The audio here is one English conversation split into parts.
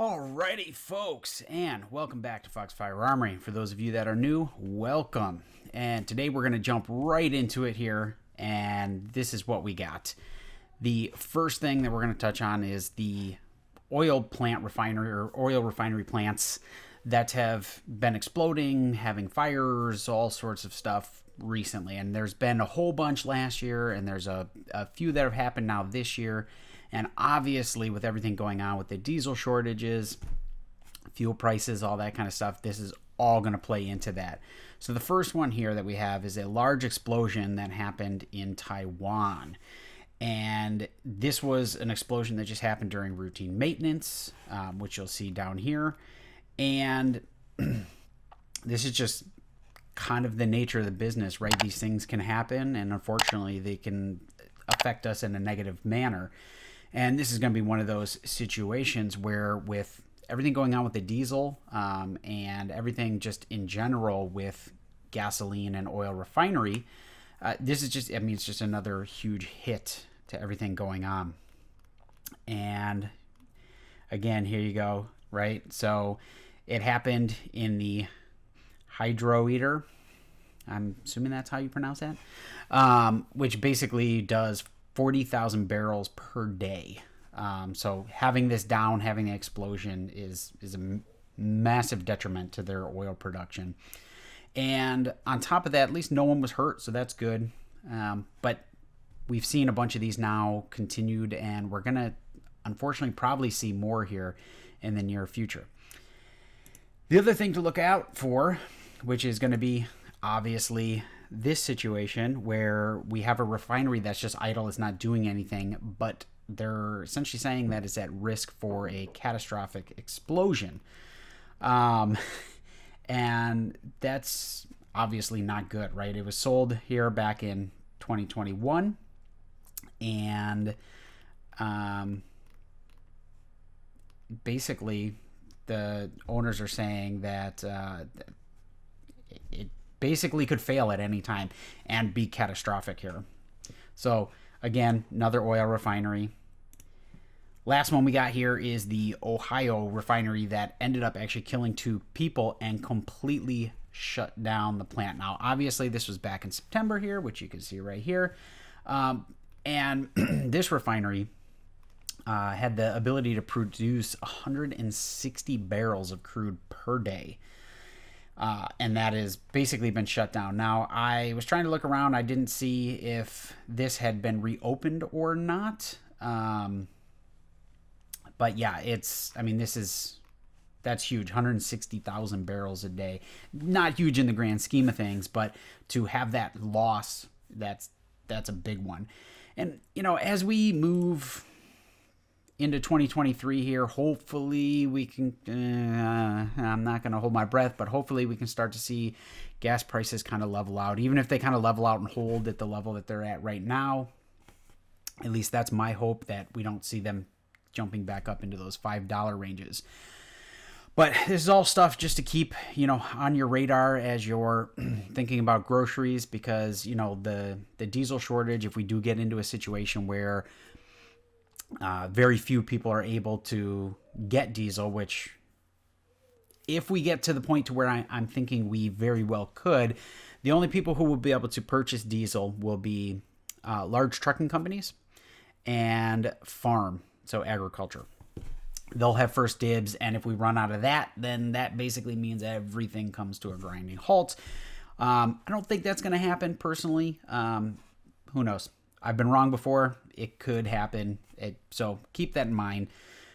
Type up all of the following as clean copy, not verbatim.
Alrighty, folks, and welcome back to Foxfire Armory. For those of you that are new, welcome. And today we're going to jump right into it here, and this is what we got. The first thing that we're going to touch on is the oil plant refinery or oil refinery plants that have been exploding, having fires, all sorts of stuff recently. And there's been a whole bunch last year, and there's a few that have happened now this year. And obviously, with everything going on with the diesel shortages, fuel prices, all that kind of stuff, this is all going to play into that. So the first one here that we have is a large explosion that happened in Taiwan. And this was an explosion that just happened during routine maintenance, which you'll see down here. And this is just kind of the nature of the business, right? These things can happen, and unfortunately, they can affect us in a negative manner. And this is going to be one of those situations where, with everything going on with the diesel and everything just in general with gasoline and oil refinery, this is just, it's just another huge hit to everything going on. And again, here you go, right? So it happened in the hydroeater. I'm assuming that's how you pronounce that, which basically does 40,000 barrels per day. So having this down, having the explosion is a massive detriment to their oil production. And on top of that, at least no one was hurt, so that's good. But we've seen a bunch of these now continued, and we're going to unfortunately probably see more here in the near future. The other thing to look out for, which is going to be obviously this situation where we have a refinery that's just idle, it's not doing anything, but they're essentially saying that it's at risk for a catastrophic explosion. And that's obviously not good, right? It was sold here back in 2021, and basically the owners are saying that it basically could fail at any time and be catastrophic here. So again, another oil refinery. Last one we got here is the Ohio refinery that ended up actually killing 2 people and completely shut down the plant. Now, obviously, this was back in September here, which you can see right here. And this refinery had the ability to produce 160 barrels of crude per day. And that has basically been shut down. Now, I was trying to look around. I didn't see if this had been reopened or not. But yeah, that's huge. 160,000 barrels a day. Not huge in the grand scheme of things, but to have that loss, that's a big one. And, as we move into 2023 here, hopefully we can, I'm not going to hold my breath, but hopefully we can start to see gas prices kind of level out. Even if they kind of level out and hold at the level that they're at right now, at least that's my hope, that we don't see them jumping back up into those $5 ranges. But this is all stuff just to keep, on your radar as you're thinking about groceries, because, the diesel shortage, if we do get into a situation where very few people are able to get diesel, which if we get to the point to where I'm thinking we very well could, the only people who will be able to purchase diesel will be large trucking companies and so agriculture. They'll have first dibs, and if we run out of that, then that basically means everything comes to a grinding halt. I don't think that's going to happen personally. Who knows? I've been wrong before. It could happen. So keep that in mind,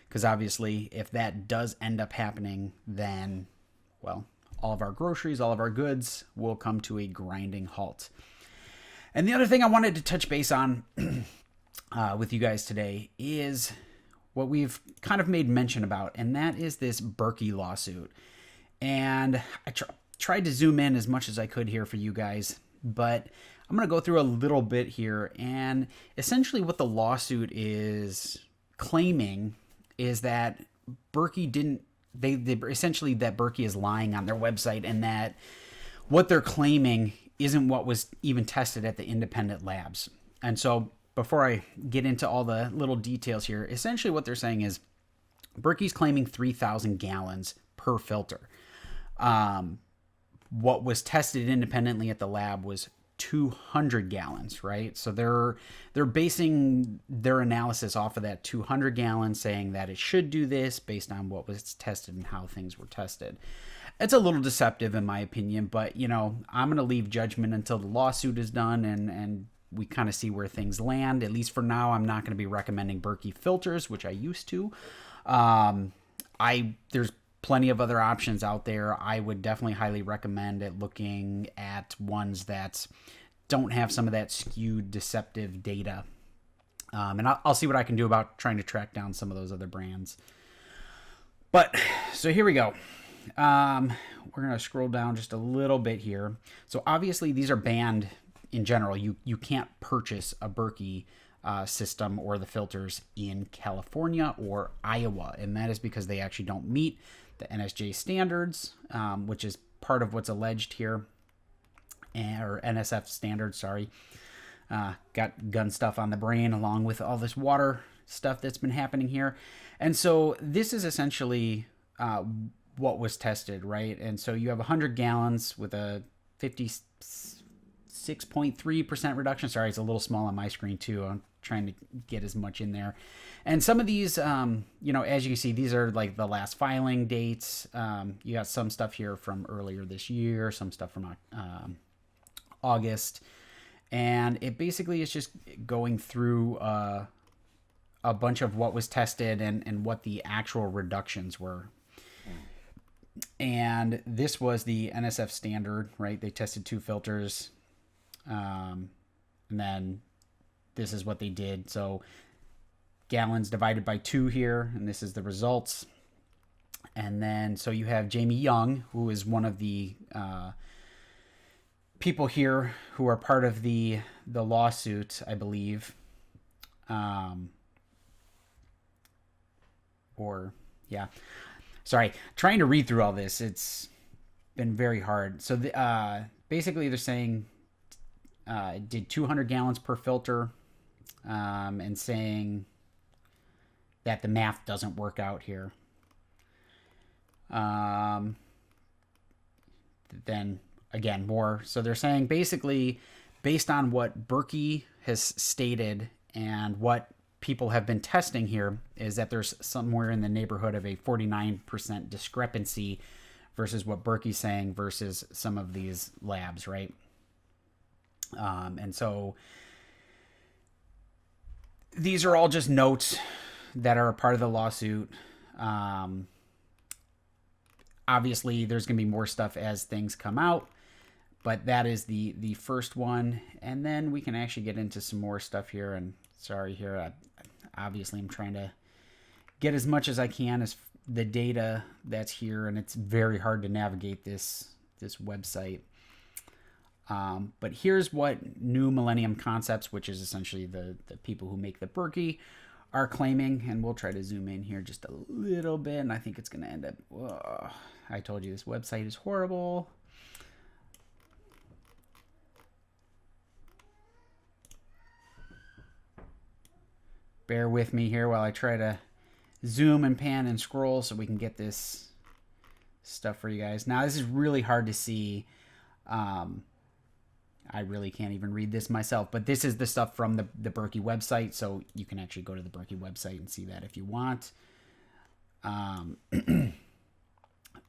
because obviously if that does end up happening, then, well, all of our groceries, all of our goods will come to a grinding halt. And the other thing I wanted to touch base on with you guys today is what we've kind of made mention about, and that is this Berkey lawsuit. And I tried to zoom in as much as I could here for you guys, but I'm going to go through a little bit here. And essentially what the lawsuit is claiming is that Berkey didn't, they essentially that Berkey is lying on their website, and that what they're claiming isn't what was even tested at the independent labs. And so before I get into all the little details here, essentially what they're saying is Berkey's claiming 3,000 gallons per filter. What was tested independently at the lab was 200 gallons, right? So they're basing their analysis off of that 200 gallons, saying that it should do this based on what was tested and how things were tested. It's a little deceptive in my opinion, but I'm going to leave judgment until the lawsuit is done and we kind of see where things land. At least for now, I'm not going to be recommending Berkey filters, which I used to. There's plenty of other options out there. I would definitely highly recommend it, looking at ones that don't have some of that skewed deceptive data. And I'll see what I can do about trying to track down some of those other brands. But so here we go. We're going to scroll down just a little bit here. So obviously these are banned in general. You can't purchase a Berkey system or the filters in California or Iowa, and that is because they actually don't meet the NSJ standards, which is part of what's alleged here, or NSF standards, sorry. Got gun stuff on the brain along with all this water stuff that's been happening here. And so this is essentially what was tested, right? And so you have 100 gallons with a 56.3% reduction. Sorry, it's a little small on my screen too. I'm trying to get as much in there. And some of these, as you can see, these are like the last filing dates. You got some stuff here from earlier this year, some stuff from August. And it basically is just going through a bunch of what was tested and what the actual reductions were. And this was the NSF standard, right? They tested 2 filters. And then this is what they did. So gallons divided by 2 here, and this is the results. And then so you have Jamie Young, who is one of the people here who are part of the lawsuit, I believe. Sorry, trying to read through all this. It's been very hard. So basically they're saying it did 200 gallons per filter, and saying that the math doesn't work out here. Then again, more. So they're saying basically based on what Berkey has stated and what people have been testing here is that there's somewhere in the neighborhood of a 49% discrepancy versus what Berkey's saying versus some of these labs, right? And so these are all just notes that are a part of the lawsuit. Obviously, there's going to be more stuff as things come out, but that is the first one. And then we can actually get into some more stuff here. And sorry here, obviously I'm trying to get as much as I can as the data that's here, and it's very hard to navigate this website. But here's what New Millennium Concepts, which is essentially the people who make the Berkey, are claiming. And we'll try to zoom in here just a little bit, and I think it's going to end up... Whoa, I told you this website is horrible. Bear with me here while I try to zoom and pan and scroll so we can get this stuff for you guys. Now, this is really hard to see. I really can't even read this myself, but this is the stuff from the Berkey website, so you can actually go to the Berkey website and see that if you want.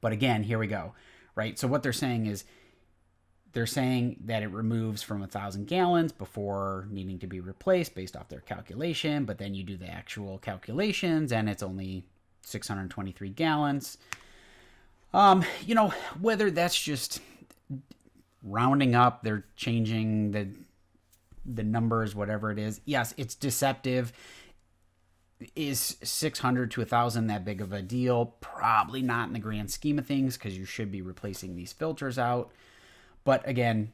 But again, here we go, right? So what they're saying is they're saying that it removes from 1,000 gallons before needing to be replaced based off their calculation, but then you do the actual calculations and it's only 623 gallons. Whether that's just rounding up, they're changing the numbers, whatever it is. Yes, it's deceptive. Is 600 to 1,000 that big of a deal? Probably not in the grand scheme of things, because you should be replacing these filters out. But again,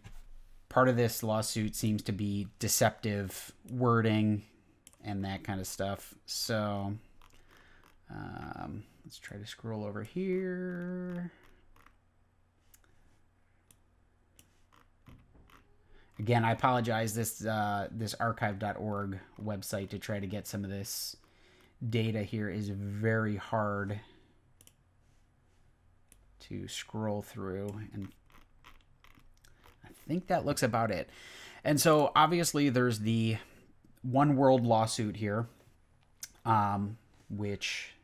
part of this lawsuit seems to be deceptive wording and that kind of stuff. So let's try to scroll over here. Again, I apologize, this archive.org website, to try to get some of this data here is very hard to scroll through, and I think that looks about it. And so obviously there's the One World lawsuit here, which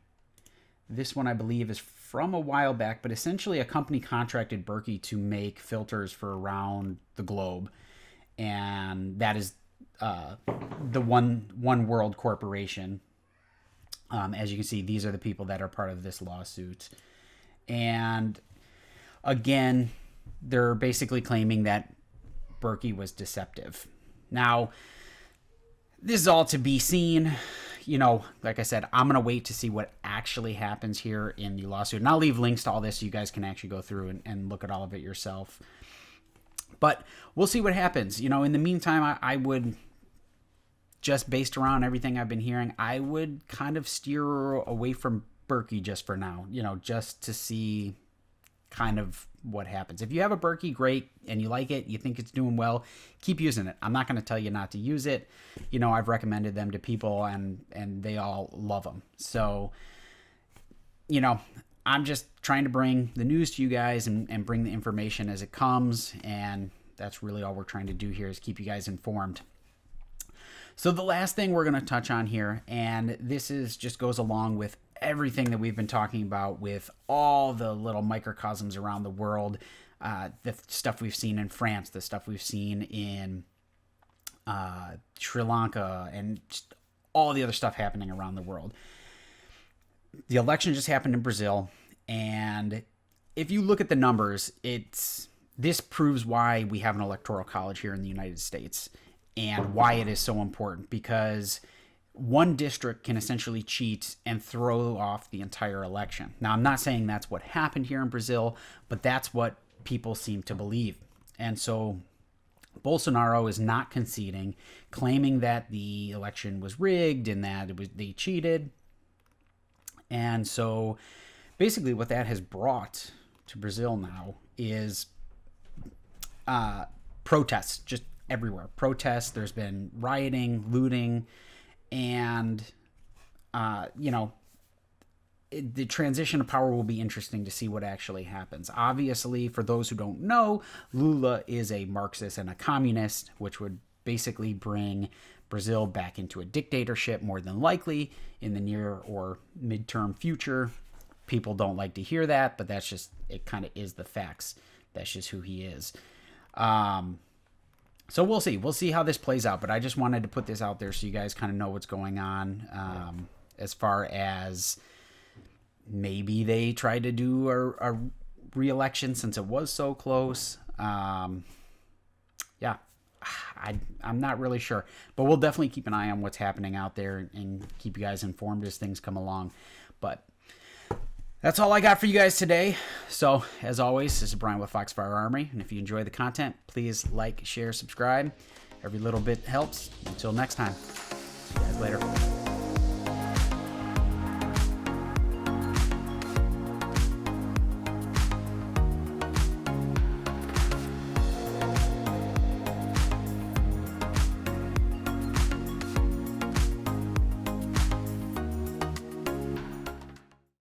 this one I believe is from a while back, but essentially a company contracted Berkey to make filters for around the globe, and that is the One World Corporation. As you can see, these are the people that are part of this lawsuit. And again, they're basically claiming that Berkey was deceptive. Now, this is all to be seen. You know, like I said, I'm going to wait to see what actually happens here in the lawsuit. And I'll leave links to all this so you guys can actually go through and look at all of it yourself. But we'll see what happens. You know, in the meantime, I would, just based around everything I've been hearing, I would kind of steer away from Berkey just for now, you know, just to see kind of what happens. If you have a Berkey, great, and you like it, you think it's doing well, keep using it. I'm not going to tell you not to use it. You know, I've recommended them to people, and they all love them. So, you know, I'm just trying to bring the news to you guys and bring the information as it comes, and that's really all we're trying to do here is keep you guys informed. So the last thing we're going to touch on here, and this is just goes along with everything that we've been talking about with all the little microcosms around the world, the stuff we've seen in France, the stuff we've seen in Sri Lanka, and just all the other stuff happening around the world. The election just happened in Brazil, and if you look at the numbers, this proves why we have an electoral college here in the United States and why it is so important, because one district can essentially cheat and throw off the entire election. Now, I'm not saying that's what happened here in Brazil, but that's what people seem to believe. And so Bolsonaro is not conceding, claiming that the election was rigged and that they cheated. And so basically what that has brought to Brazil now is protests just everywhere. Protests, there's been rioting, looting, and, you know, the transition of power will be interesting to see what actually happens. Obviously, for those who don't know, Lula is a Marxist and a communist, which would basically bring Brazil back into a dictatorship more than likely in the near or midterm future. People don't like to hear that, but that's just, it kind of is the facts. That's just who he is. So we'll see. We'll see how this plays out, but I just wanted to put this out there so you guys kind of know what's going on, as far as maybe they tried to do a re-election since it was so close. Yeah, I'm not really sure, but we'll definitely keep an eye on what's happening out there and keep you guys informed as things come along. But that's all I got for you guys today. So, as always, this is Brian with Foxfire Armory, and if you enjoy the content, please like, share, subscribe. Every little bit helps. Until next time, see you guys later.